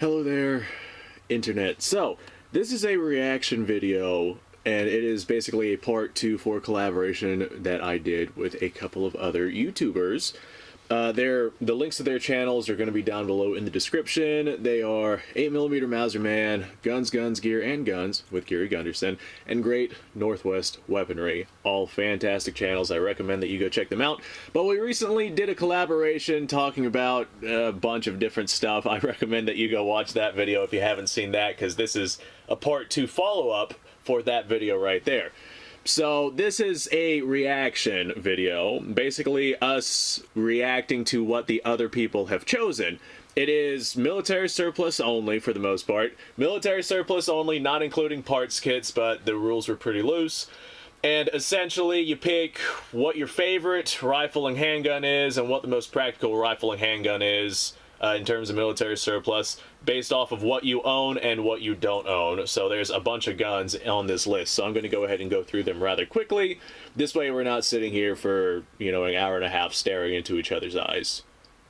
Hello there, internet. So, this is a reaction video, and it is basically a part 2 for a collaboration that I did with a couple of other YouTubers. The links to their channels are going to be down below in the description. They are 8mm Mauser Man, Guns, Gear, and Guns with Gary Gunderson, and Great Northwest Weaponry. All fantastic channels. I recommend that you go check them out. But we recently did a collaboration talking about a bunch of different stuff. I recommend that you go watch that video if you haven't seen that, because this is a part 2 follow-up for that video right there. So this is a reaction video, basically us reacting to what the other people have chosen. It is military surplus only for the most part. Military surplus only, not including parts kits, but the rules were pretty loose. And essentially you pick what your favorite rifle and handgun is and what the most practical rifle and handgun is in terms of military surplus, based off of what you own and what you don't own. So there's a bunch of guns on this list, so I'm going to go ahead and go through them rather quickly. This way we're not sitting here for, you know, an hour and a half staring into each other's eyes.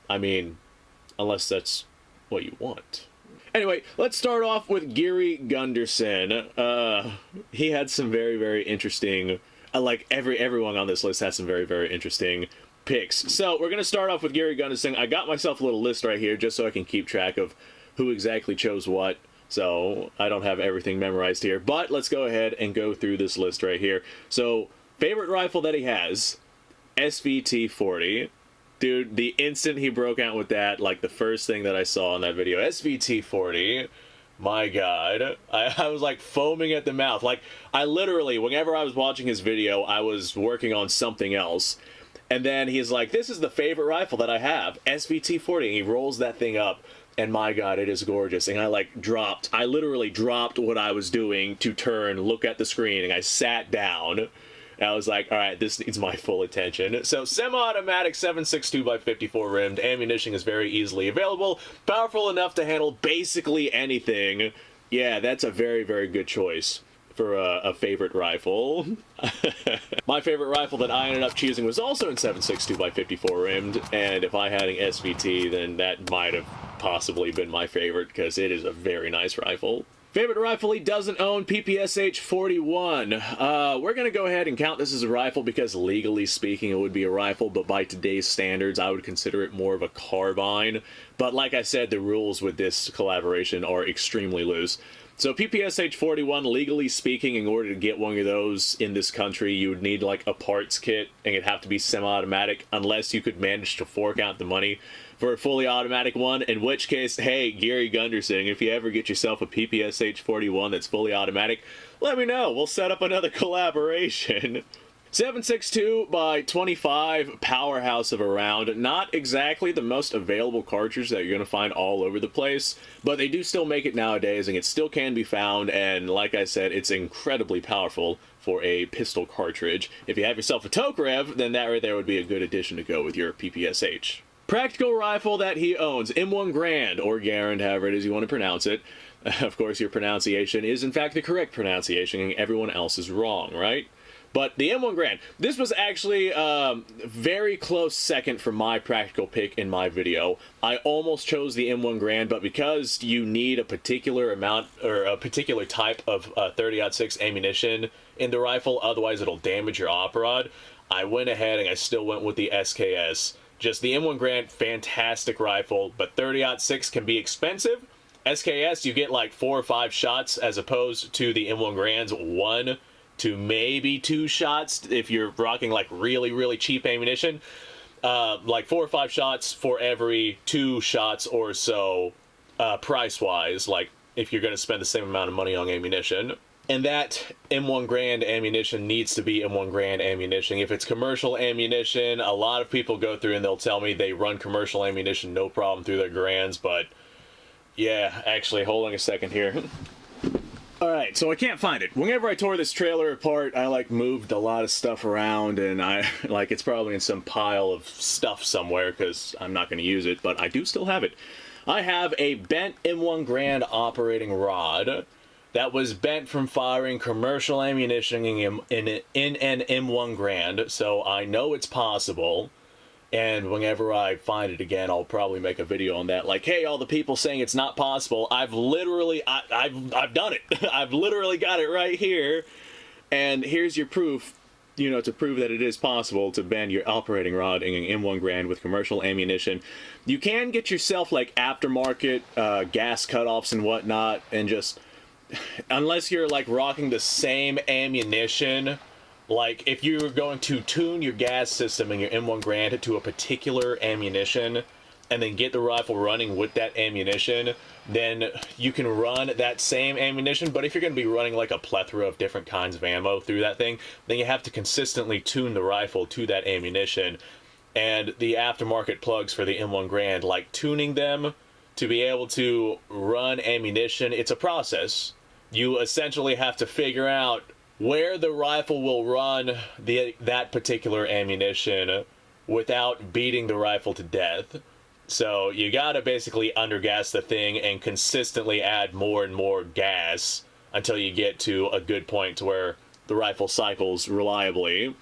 I mean, unless that's what you want. Anyway, let's start off with Gary Gunderson. He had some very interesting, like everyone on this list has some very interesting picks. So we're going to start off with Gary Gunderson. I got myself a little list right here just so I can keep track of who exactly chose what, so I don't have everything memorized here. But let's go ahead and go through this list right here. So, favorite rifle that he has, SVT-40. Dude, the instant he broke out with that, like the first thing that I saw in that video, SVT-40, my god, I was like foaming at the mouth. Like, I literally, whenever I was watching his video, I was working on something else. And then he's like, this is the favorite rifle that I have, SVT-40. And he rolls that thing up, and my god, it is gorgeous. And I literally dropped what I was doing to turn, look at the screen, and I sat down. And I was like, alright, this needs my full attention. So, semi-automatic 7.62x54 rimmed, ammunition is very easily available, powerful enough to handle basically anything. Yeah, that's a very good choice for a favorite rifle. My favorite rifle that I ended up choosing was also in 7.62x54 rimmed, and if I had an SVT, then that might have possibly been my favorite, because it is a very nice rifle. Favorite rifle he doesn't own, PPSH 41. We're going to go ahead and count this as a rifle because legally speaking it would be a rifle, but by today's standards I would consider it more of a carbine. But like I said, the rules with this collaboration are extremely loose. So PPSH 41, legally speaking, in order to get one of those in this country, you would need like a parts kit, and it'd have to be semi-automatic, unless you could manage to fork out the money for a fully automatic one, in which case, hey, Gary Gunderson, if you ever get yourself a PPSH 41 that's fully automatic, let me know. We'll set up another collaboration. 7.62x25 powerhouse of a round. Not exactly the most available cartridge that you're going to find all over the place, but they do still make it nowadays, and it still can be found, and like I said, it's incredibly powerful for a pistol cartridge. If you have yourself a Tokarev, then that right there would be a good addition to go with your PPSH. Practical rifle that he owns, M1 Garand, or Garand, however it is you want to pronounce it. Of course, your pronunciation is in fact the correct pronunciation, and everyone else is wrong, right? But the M1 Garand, this was actually very close second for my practical pick in my video. I almost chose the M1 Garand, but because you need a particular amount, or a particular type of 30-06 ammunition in the rifle, otherwise it'll damage your op rod, I went ahead and I still went with the SKS. Just the M1 Garand, fantastic rifle, but 30-06 can be expensive. SKS, you get like 4 or 5 shots, as opposed to the M1 Garand's 1 to maybe 2 shots if you're rocking like really cheap ammunition. Like 4 or 5 shots for every 2 shots or so, price-wise, like if you're going to spend the same amount of money on ammunition. And that M1 Garand ammunition needs to be M1 Garand ammunition. If it's commercial ammunition, a lot of people go through and they'll tell me they run commercial ammunition no problem through their Garands, but yeah, actually, hold on a second here. Alright, so I can't find it. Whenever I tore this trailer apart, I like moved a lot of stuff around, and it's probably in some pile of stuff somewhere because I'm not going to use it, but I do still have it. I have a bent M1 Garand operating rod that was bent from firing commercial ammunition in an M1 Garand, so I know it's possible. And whenever I find it again, I'll probably make a video on that. Like, hey, all the people saying it's not possible, I've literally, I've done it. I've literally got it right here. And here's your proof, you know, to prove that it is possible to bend your operating rod in an M1 Garand with commercial ammunition. You can get yourself, like, aftermarket gas cutoffs and whatnot, and just, unless you're, like, rocking the same ammunition. Like, if you're going to tune your gas system in your M1 Garand to a particular ammunition, and then get the rifle running with that ammunition, then you can run that same ammunition. But if you're going to be running like a plethora of different kinds of ammo through that thing, then you have to consistently tune the rifle to that ammunition. And the aftermarket plugs for the M1 Garand, like tuning them to be able to run ammunition, it's a process. You essentially have to figure out where the rifle will run that particular ammunition without beating the rifle to death. So you gotta basically undergas the thing and consistently add more and more gas until you get to a good point to where the rifle cycles reliably.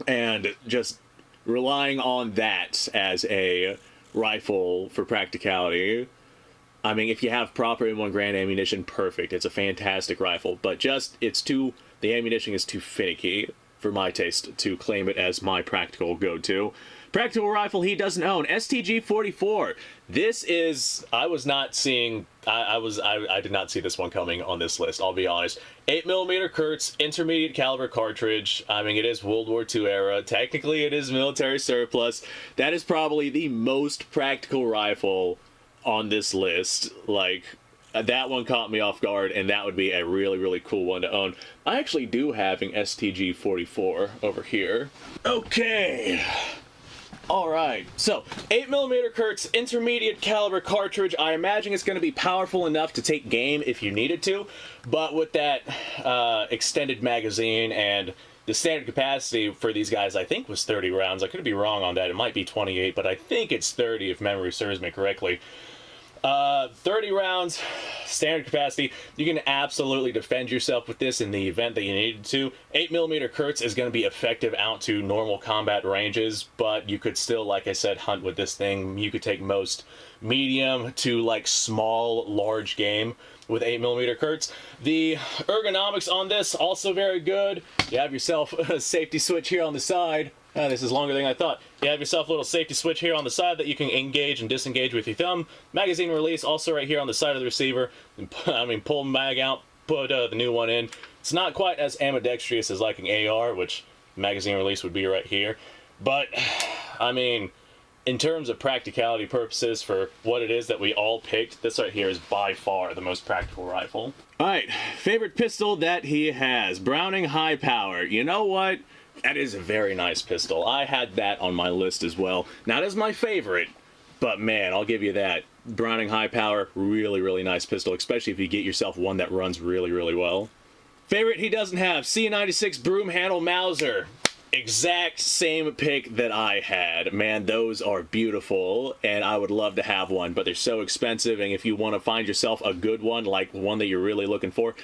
And just relying on that as a rifle for practicality, I mean, if you have proper M1 Garand ammunition, perfect. It's a fantastic rifle, but just, the ammunition is too finicky for my taste to claim it as my practical go-to. Practical rifle he doesn't own, STG-44. This is, I did not see this one coming on this list, I'll be honest. 8mm Kurtz, intermediate caliber cartridge. I mean, it is World War II era. Technically, it is military surplus. That is probably the most practical rifle on this list. Like, that one caught me off guard, and that would be a really, really cool one to own. I actually do have an STG-44 over here. Okay. Alright, so 8mm Kurtz intermediate caliber cartridge. I imagine it's going to be powerful enough to take game if you needed to, but with that extended magazine, and the standard capacity for these guys I think was 30 rounds. I could be wrong on that. It might be 28, but I think it's 30 if memory serves me correctly. 30 rounds, standard capacity. You can absolutely defend yourself with this in the event that you needed to. 8mm Kurtz is going to be effective out to normal combat ranges, but you could still, like I said, hunt with this thing. You could take most medium to like small, large game with 8mm Kurtz. The ergonomics on this, also very good. You have yourself a safety switch here on the side. This is longer than I thought. You have yourself a little safety switch here on the side that you can engage and disengage with your thumb. Magazine release also right here on the side of the receiver. I mean, pull the mag out, put the new one in. It's not quite as ambidextrous as like an AR, which magazine release would be right here. But, I mean, in terms of practicality purposes for what it is that we all picked, this right here is by far the most practical rifle. Alright, favorite pistol that he has. Browning High Power. You know what? That is a very nice pistol. I had that on my list as well. Not as my favorite, but man, I'll give you that. Browning High Power, really, really nice pistol, especially if you get yourself one that runs really, really well. Favorite he doesn't have, C96 Broom Handle Mauser. Exact same pick that I had. Man, those are beautiful, and I would love to have one, but they're so expensive, and if you want to find yourself a good one, like one that you're really looking for,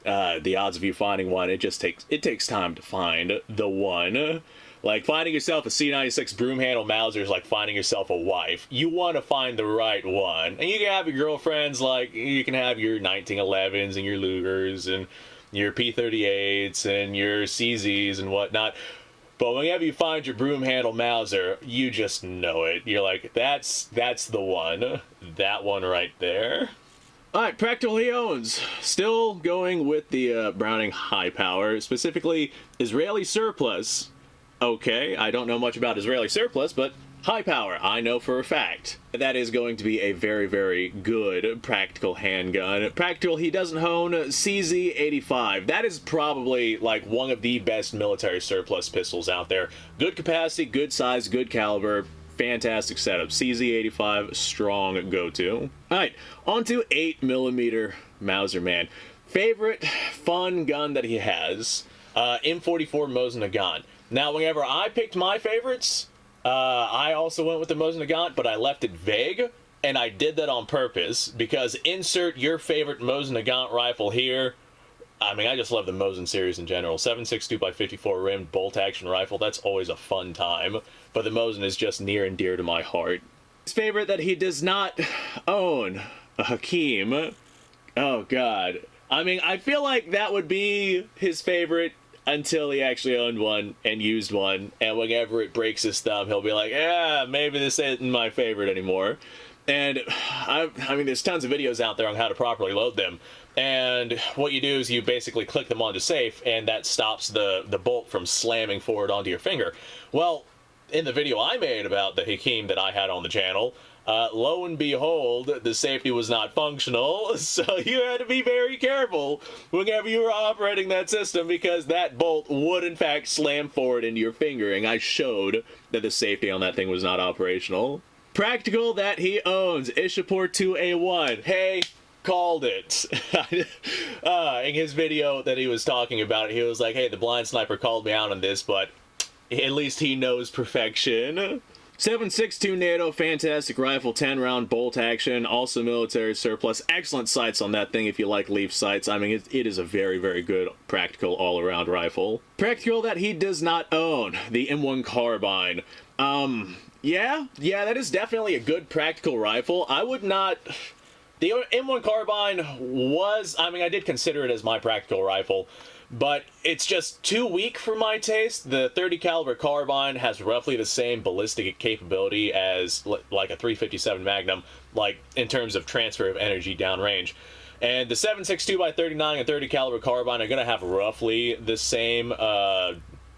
the odds of you finding one, it takes time to find the one. Like, finding yourself a C96 Broom Handle Mauser is like finding yourself a wife. You want to find the right one. And you can have your girlfriends, like, you can have your 1911s and your Lugers and your P38s and your CZs and whatnot. But whenever you find your Broom Handle Mauser, you just know it. You're like, that's the one. That one right there. Alright, practical he owns. Still going with the Browning High Power, specifically Israeli Surplus. Okay, I don't know much about Israeli Surplus, but High Power, I know for a fact. That is going to be a very, very good practical handgun. Practical he doesn't own, CZ85. That is probably like one of the best military surplus pistols out there. Good capacity, good size, good caliber. Fantastic setup. CZ85, strong go-to. Alright, on to 8mm Mauser, man. Favorite fun gun that he has, M44 Mosin Nagant. Now, whenever I picked my favorites, I also went with the Mosin Nagant, but I left it vague, and I did that on purpose, because insert your favorite Mosin Nagant rifle here. I mean, I just love the Mosin series in general. 7.62x54 rimmed bolt action rifle, that's always a fun time. But the Mosin is just near and dear to my heart. His favorite that he does not own, a Hakim. Oh god. I mean, I feel like that would be his favorite until he actually owned one and used one, and whenever it breaks his thumb, he'll be like, yeah, maybe this isn't my favorite anymore. And I mean, there's tons of videos out there on how to properly load them, and what you do is you basically click them onto safe, and that stops the bolt from slamming forward onto your finger. Well, in the video I made about the Hakim that I had on the channel, lo and behold, the safety was not functional, so you had to be very careful whenever you were operating that system, because that bolt would in fact slam forward into your finger, and I showed that the safety on that thing was not operational. Practical that he owns, Ishapur 2A1. Hey, called it. In his video that he was talking about, he was like, hey, the blind sniper called me out on this, but at least he knows perfection. 7.62 NATO, fantastic rifle, 10-round bolt action, also military surplus. Excellent sights on that thing if you like leaf sights. I mean, it is a very, very good practical all-around rifle. Practical that he does not own, the M1 carbine. Yeah, that is definitely a good practical rifle. I would not... The M1 carbine was... I mean, I did consider it as my practical rifle, but it's just too weak for my taste. The 30 caliber carbine has roughly the same ballistic capability as like a 357 Magnum, like in terms of transfer of energy downrange. And the 7.62x39 and 30 caliber carbine are going to have roughly the same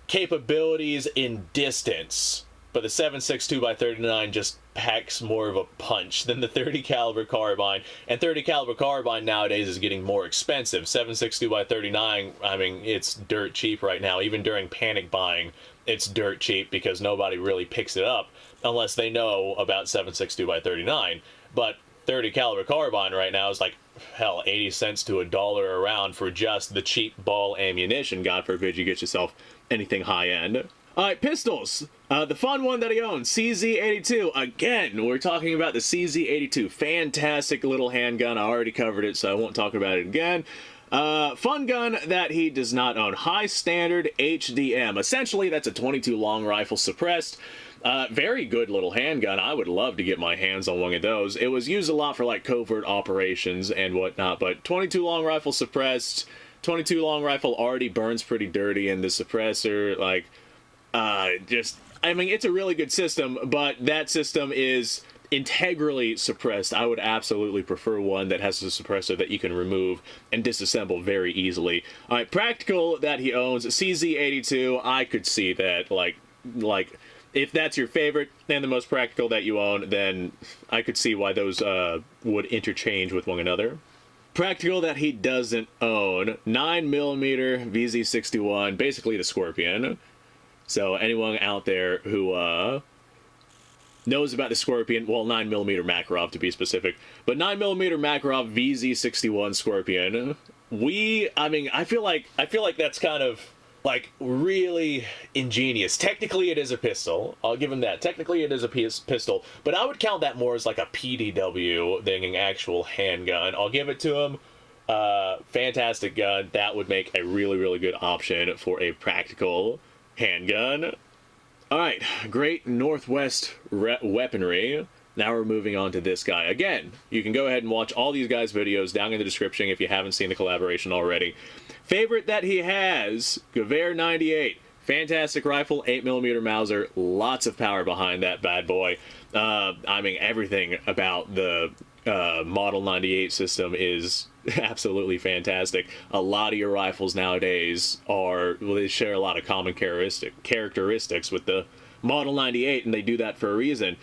capabilities in distance. But the 7.62x39 just packs more of a punch than the 30 caliber carbine, and 30 caliber carbine nowadays is getting more expensive. 7.62x39, I mean, it's dirt cheap right now. Even during panic buying, it's dirt cheap because nobody really picks it up unless they know about 7.62x39. But 30 caliber carbine right now is like, hell, 80 cents to $1 a round for just the cheap ball ammunition. God forbid you get yourself anything high end. Alright, pistols. The fun one that he owns, CZ82. Again, we're talking about the CZ82. Fantastic little handgun. I already covered it, so I won't talk about it again. Fun gun that he does not own. High standard HDM. Essentially, that's a 22 long rifle suppressed. Very good little handgun. I would love to get my hands on one of those. It was used a lot for like covert operations and whatnot, but 22 long rifle suppressed. 22 long rifle already burns pretty dirty, and the suppressor, like... I mean, it's a really good system, but that system is integrally suppressed. I would absolutely prefer one that has a suppressor that you can remove and disassemble very easily. Alright, practical that he owns, CZ82, I could see that, like, if that's your favorite and the most practical that you own, then I could see why those, would interchange with one another. Practical that he doesn't own, 9mm VZ61, basically the Scorpion. So anyone out there who knows about the Scorpion, well, 9mm Makarov to be specific, but 9mm Makarov VZ61 Scorpion, I mean, I feel like that's kind of like really ingenious. Technically, it is a pistol. I'll give him that. Technically, it is a pistol, but I would count that more as like a PDW than an actual handgun. I'll give it to him. Fantastic gun. That would make a really, really good option for a practical handgun. Alright, Great Northwest Weaponry. Now we're moving on to this guy. Again, you can go ahead and watch all these guys' videos down in the description if you haven't seen the collaboration already. Favorite that he has, Gewehr 98. Fantastic rifle, 8mm Mauser, lots of power behind that bad boy. I mean, everything about the Model 98 system is absolutely fantastic. A lot of your rifles nowadays they share a lot of common characteristics with the Model 98, and they do that for a reason.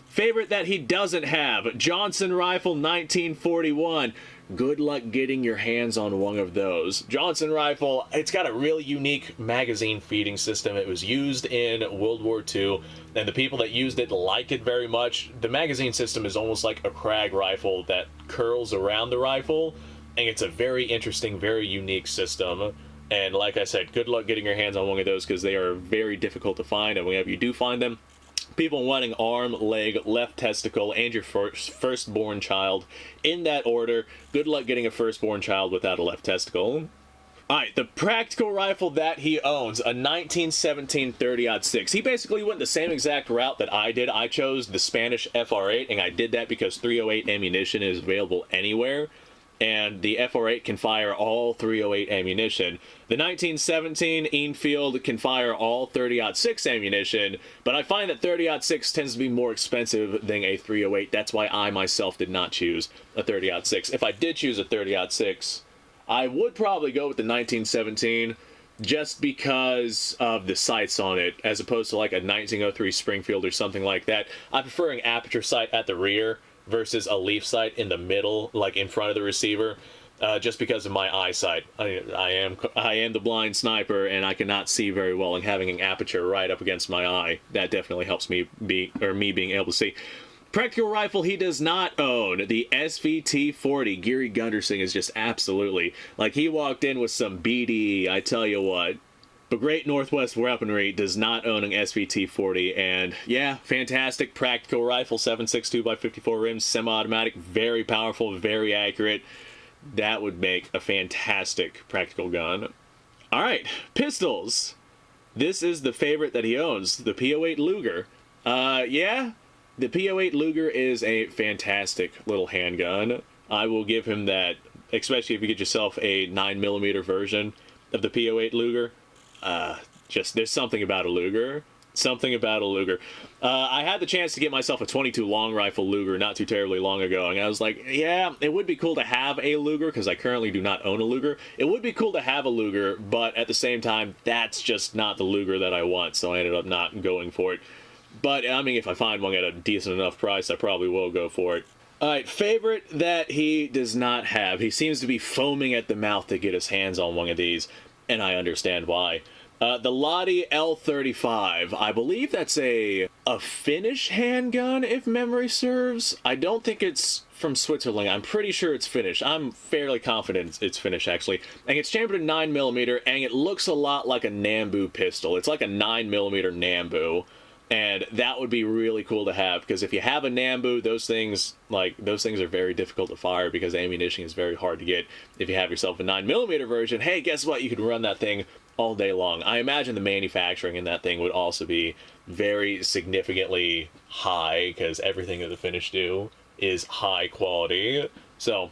Favorite that he doesn't have, Johnson Rifle 1941. Good luck getting your hands on one of those. Johnson Rifle, it's got a really unique magazine feeding system. It was used in World War II, and the people that used it like it very much. The magazine system is almost like a Krag rifle that curls around the rifle, and it's a very interesting, very unique system. And like I said, good luck getting your hands on one of those, because they are very difficult to find, and whenever you do find them, people wanting arm, leg, left testicle, and your firstborn child in that order. Good luck getting a firstborn child without a left testicle. Alright, the practical rifle that he owns, a 1917 30-06. He basically went the same exact route that I did. I chose the Spanish FR8, and I did that because 308 ammunition is available anywhere, and the FR8 can fire all 308 ammunition. The 1917 Enfield can fire all 30-06 ammunition, but I find that 30-06 tends to be more expensive than a 308. That's why I myself did not choose a 30-06. If I did choose a 30-06, I would probably go with the 1917 just because of the sights on it, as opposed to like a 1903 Springfield or something like that. I prefer an aperture sight at the rear versus a leaf sight in the middle, like in front of the receiver, just because of my eyesight. I am the blind sniper, and I cannot see very well, and having an aperture right up against my eye, that definitely helps me being able to see. Practical rifle he does not own, the SVT-40. Gary Gunderson is just absolutely, like, he walked in with some BD, I tell you what. But Great Northwest Weaponry does not own an SVT-40, and yeah, fantastic practical rifle, 7.62x54 rims, semi-automatic, very powerful, very accurate. That would make a fantastic practical gun. Alright, pistols. This is the favorite that he owns, the P08 Luger. Yeah, the P08 Luger is a fantastic little handgun. I will give him that, especially if you get yourself a 9mm version of the P08 Luger. Just, there's something about a Luger. Something about a Luger. I had the chance to get myself a 22 long rifle Luger not too terribly long ago, and I was like, yeah, it would be cool to have a Luger, because I currently do not own a Luger. It would be cool to have a Luger, but at the same time, that's just not the Luger that I want, so I ended up not going for it. But, I mean, if I find one at a decent enough price, I probably will go for it. Alright, favorite that he does not have. He seems to be foaming at the mouth to get his hands on one of these, and I understand why. The Lottie L35. I believe that's a Finnish handgun, if memory serves. I don't think it's from Switzerland. I'm pretty sure it's Finnish. I'm fairly confident it's Finnish, actually. And it's chambered in 9mm, and it looks a lot like a Nambu pistol. It's like a 9mm Nambu. And that would be really cool to have, because if you have a Nambu, those things are very difficult to fire because ammunition is very hard to get. If you have yourself a 9mm version, hey, guess what? You can run that thing all day long. I imagine the manufacturing in that thing would also be very significantly high, because everything that the Finnish do is high quality. So,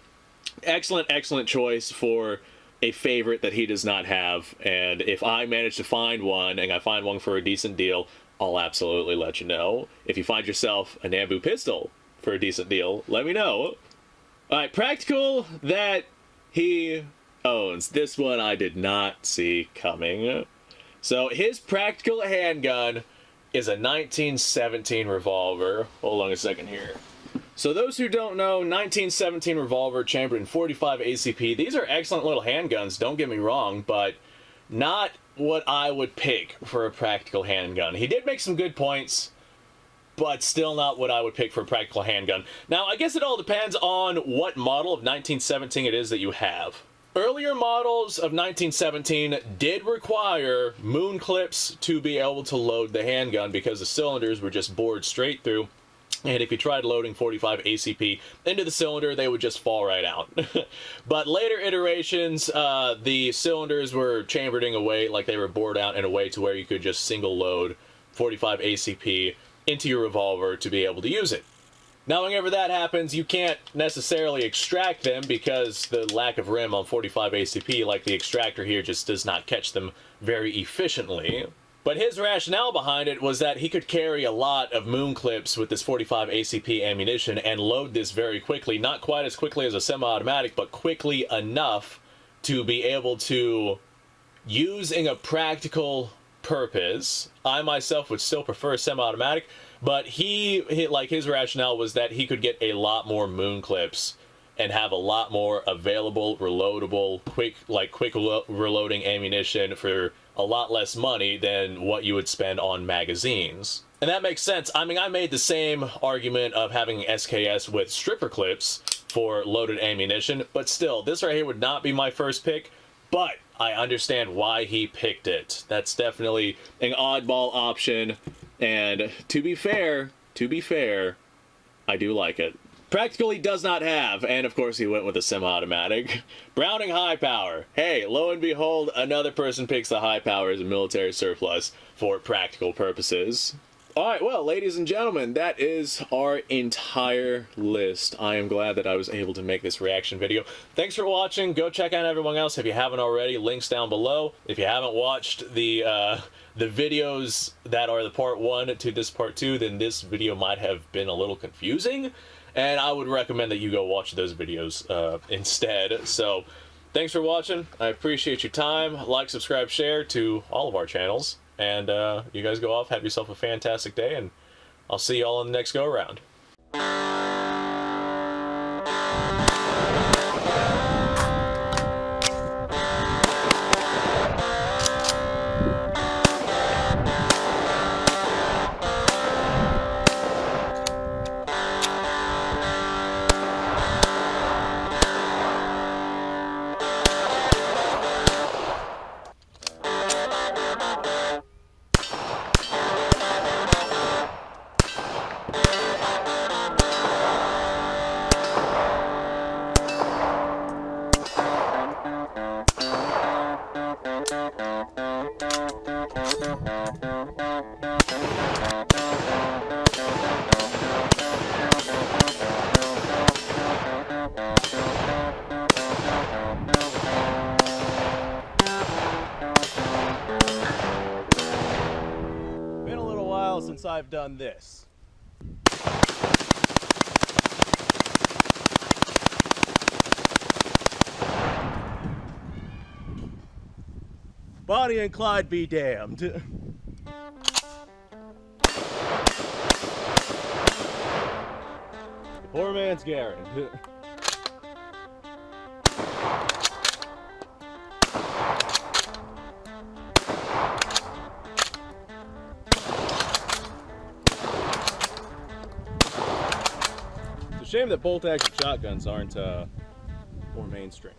excellent choice for a favorite that he does not have. And if I manage to find one, and I find one for a decent deal, I'll absolutely let you know. If you find yourself a Nambu pistol for a decent deal, let me know. Alright, practical that he owns. This one I did not see coming. So his practical handgun is a 1917 revolver. Hold on a second here. So those who don't know, 1917 revolver chambered in 45 ACP. These are excellent little handguns, don't get me wrong, but not what I would pick for a practical handgun. He did make some good points, but still not what I would pick for a practical handgun. Now, I guess it all depends on what model of 1917 it is that you have. Earlier models of 1917 did require moon clips to be able to load the handgun, because the cylinders were just bored straight through. And if you tried loading 45 ACP into the cylinder, they would just fall right out. But later iterations, the cylinders were chambered in a way, like they were bored out in a way to where you could just single load 45 ACP into your revolver to be able to use it. Now, whenever that happens, you can't necessarily extract them, because the lack of rim on 45 ACP, like the extractor here, just does not catch them very efficiently. But his rationale behind it was that he could carry a lot of moon clips with this 45 ACP ammunition and load this very quickly. Not quite as quickly as a semi-automatic, but quickly enough to be able to use in a practical purpose. I myself would still prefer semi-automatic, but his rationale was that he could get a lot more moon clips and have a lot more available, reloadable, quick reloading ammunition for a lot less money than what you would spend on magazines. And that makes sense. I mean, I made the same argument of having SKS with stripper clips for loaded ammunition, but still, this right here would not be my first pick, but I understand why he picked it. That's definitely an oddball option, and to be fair, I do like it. Practical he does not have, and of course he went with a semi-automatic. Browning high power. Hey, lo and behold, another person picks the high power as a military surplus for practical purposes. Alright, well, ladies and gentlemen, that is our entire list. I am glad that I was able to make this reaction video. Thanks for watching. Go check out everyone else if you haven't already. Links down below. If you haven't watched the videos that are the part 1 to this part 2, then this video might have been a little confusing. And I would recommend that you go watch those videos instead. So, thanks for watching. I appreciate your time. Like, subscribe, share to all of our channels. And you guys go off, have yourself a fantastic day, and I'll see you all in the next go-around. Been a little while since I've done this. Bonnie and Clyde be damned. Poor man's Garen. It's a shame that bolt-action shotguns aren't more mainstream.